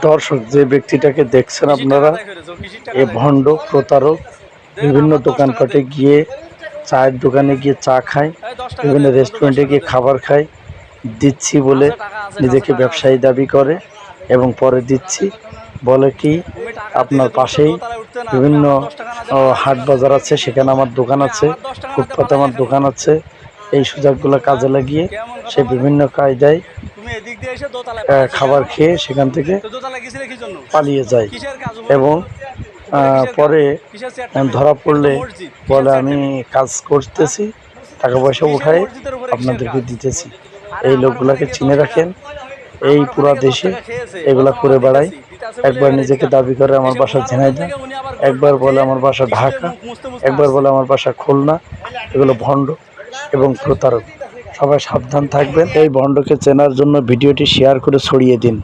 দর্শক, যে ব্যক্তিটাকে দেখছেন আপনারা, এ ভণ্ড প্রতারক। বিভিন্ন দোকানপাটে গিয়ে, চায়ের দোকানে গিয়ে চা খায়, বিভিন্ন রেস্টুরেন্টে গিয়ে খাবার খায়, দিচ্ছি বলে নিজেকে ব্যবসায়ী দাবি করে এবং পরে দিচ্ছি বলে কি আপনার পাশেই বিভিন্ন হাট বাজার আছে, সেখানে আমার দোকান আছে, ফুটপাতে আমার দোকান আছে। এই সুযোগগুলো কাজে লাগিয়ে সে বিভিন্ন কায়দায় খাবার খেয়ে সেখান থেকে পালিয়ে যায় এবং পরে ধরা পড়লে বলে আমি কাজ করতেছি, টাকা পয়সা উঠায় আপনাদেরকে দিতেছি। এই লোকগুলাকে চিনে রাখেন, এই পুরা দেশে এগুলা করে বেড়ায়। একবার নিজেকে দাবি করে আমার বাসা ঝিনাইদহ, একবার বলে আমার বাসা ঢাকা, একবার বলে আমার বাসা খুলনা। এগুলো ভণ্ড এবং প্রতারক। সবাই সাবধান থাকবেন। এই ভণ্ডকে চেনার জন্য ভিডিওটি শেয়ার করে ছড়িয়ে দিন।